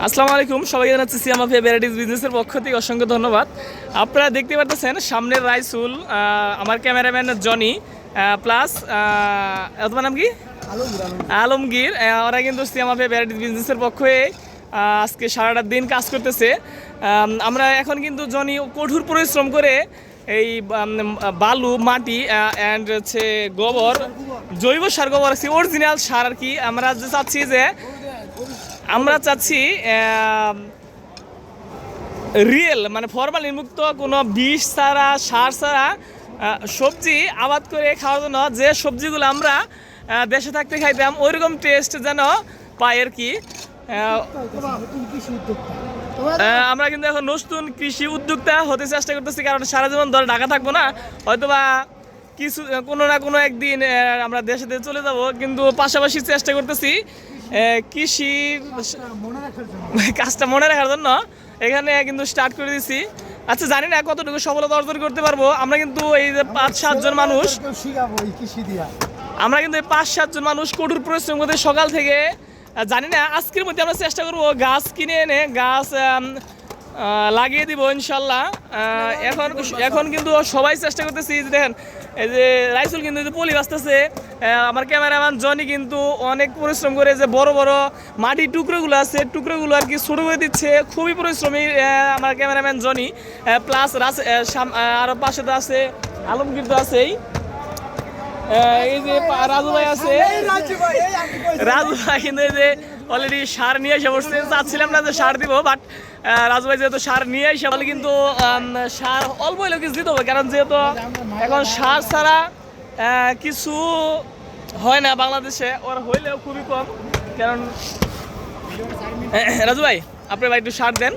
আসসালামু আলাইকুম, সবাইকে জানাচ্ছি সিয়ামাফিয়া ভ্যারাইটিস বিজনেসের পক্ষ থেকে অসংখ্য ধন্যবাদ। আপনারা দেখতে পাচ্ছেন সামনের রাইসুল, আমার ক্যামেরাম্যান জনি প্লাস তোমার নাম কি আলমগীর। ওরা কিন্তু সিয়ামাফিয়া ভ্যারাইটিস বিজনেসের পক্ষে আজকে সারাটা দিন কাজ করতেছে। আমরা এখন কিন্তু জনি কঠোর পরিশ্রম করে এই বালু মাটি অ্যান্ড হচ্ছে গোবর, জৈব সার, গোবর আছে অরিজিনাল সার আর কি। আমরা চাচ্ছি রিয়েল মানে ফরমালিন মুক্ত কোনো বিষ ছাড়া, সার ছাড়া সবজি আবাদ করে খাওয়ার জন্য, যে সবজিগুলো আমরা দেশে থাকতে খাইতাম ওইরকম টেস্ট যেন পাই আর কি। আমরা কিন্তু এখন নতুন কৃষি উদ্যোক্তা হতে চেষ্টা করতেছি, কারণ সারা জীবন ধরে ঢাকা থাকবো না, হয়তোবা কিছু কোনো না কোনো একদিন আমরা দেশে চলে যাব, কিন্তু পাশাপাশি চেষ্টা করতেছি কৃষির কাজটা মনে রাখার জন্য এখানে কিন্তু স্টার্ট করে দিছি। আচ্ছা, জানি না কতটুকু সফলতা অর্জন করতে পারবো। আমরা কিন্তু এই যে 5-7 জন মানুষ, কঠোর পরিশ্রম করতে সকাল থেকে, জানি না আজকের মধ্যে আমরা চেষ্টা করবো গাছ কিনে এনে গাছ লাগিয়ে দিব ইনশাল্লাহ। এখন কিন্তু সবাই চেষ্টা করতেছি। দেখেন এই যে রাইসুল কিন্তু পলি বাঁচতেছে, আমার ক্যামেরাম্যান জনি কিন্তু অনেক পরিশ্রম করে যে বড় বড় মাটির টুকরোগুলো আছে, টুকরোগুলো আর কি ছোটো করে দিচ্ছে। খুবই পরিশ্রমী আমার ক্যামেরাম্যান জনি, প্লাস আরও পাশে তো আছে আলমগীর, তো আছেই, এই যে রাজু ভাই আছে। রাজু ভাই কিন্তু এই যে অলরেডি সার নিয়ে এসে বসছে। চাচ্ছিলাম না যে সার দিব, বাট রাজু ভাই যেহেতু সার নিয়ে এসে বলে কিন্তু সার অল্প হলেও কিছু দিতে হবে, কারণ যেহেতু এখন সার ছাড়া কিছু হয় না বাংলাদেশে, ওর হইলেও খুবই কম। কারণ রাজু ভাই আপনি ভাই একটু সার দেন।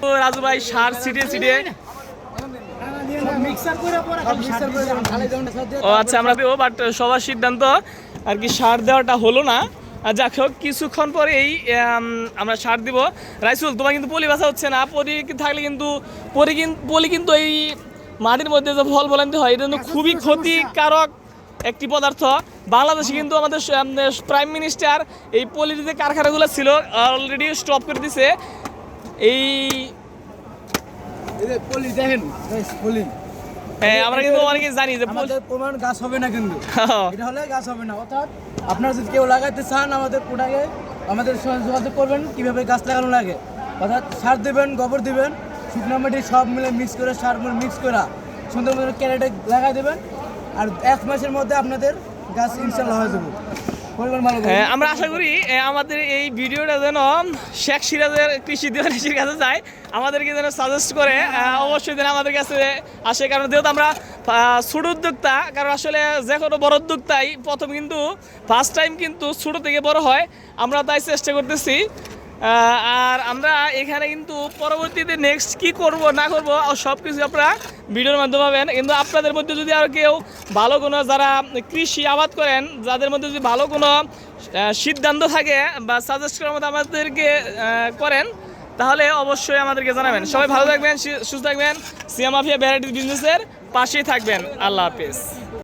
তো রাজু ভাই সার ছিটিয়ে ও আচ্ছা আমরা দেবো, বাট সবার সিদ্ধান্ত আর কি সার দেওয়াটা হলো না। যাক হোক, কিছুক্ষণ পরেই আমরা সার দিব। রাইসুল, তোমার কিন্তু পলি বাসা হচ্ছে না। পলি থাকলে কিন্তু পলি কিন্তু এই মাটির মধ্যে যে ফল ফলান্তি হয়, এটা কিন্তু খুবই ক্ষতিকারক একটি পদার্থ। বাংলাদেশে কিন্তু আমাদের প্রাইম মিনিস্টার এই পলির যে কারখানাগুলো ছিল অলরেডি স্টপ করে দিছে। আমরা কিন্তু অনেকে জানি যে প্রমাণ গাছ হবে না, কিন্তু এটা হলে গাছ হবে না। অর্থাৎ আপনারা যদি কেউ লাগাইতে চান আমাদের প্রোডাক্টে আমাদের যোগাযোগ করবেন কীভাবে গাছ লাগানো লাগে। অর্থাৎ সার দেবেন, গোবর দেবেন, শুকনো মাটি সব মিলে মিক্স করে সার মিক্স করা সুন্দর মতো ক্যারেটে লাগাই দেবেন, আর 1 মাসের মধ্যে আপনাদের গাছ ইনশাল্লাহ হয়ে যাবে। আমরা আশা করি আমাদের এই ভিডিওটা যেন শেখ সিরাজের কৃষি দিওয়ানির কাছে যায়, আমাদেরকে যেন সাজেস্ট করে, অবশ্যই যেন আমাদের কাছে আসে। কারণ যেহেতু আমরা ছোট উদ্যোক্তা, কারণ আসলে যে কোনো বড় উদ্যোক্তাই প্রথম কিন্তু ফার্স্ট টাইম কিন্তু ছোট থেকে বড় হয়, আমরা তাই চেষ্টা করতেছি। আর আমরা এখানে কিন্তু পরবর্তীতে নেক্সট কি করব না করব সব কিছু আপনারা ভিডিওর মাধ্যমে পাবেন। কিন্তু আপনাদের মধ্যে যদি আর কেউ ভালো কোনো, যারা কৃষি আবাদ করেন, যাদের মধ্যে যদি ভালো কোনো সিদ্ধান্ত থাকে বা সাজেস্ট করার মতো আমাদেরকে করেন, তাহলে অবশ্যই আমাদেরকে জানাবেন। সবাই ভালো থাকবেন, সুস্থ থাকবেন, সিয়ামাফিয়া ভ্যারাইটিস বিজনেসের পাশেই থাকবেন। আল্লাহ হাফেজ।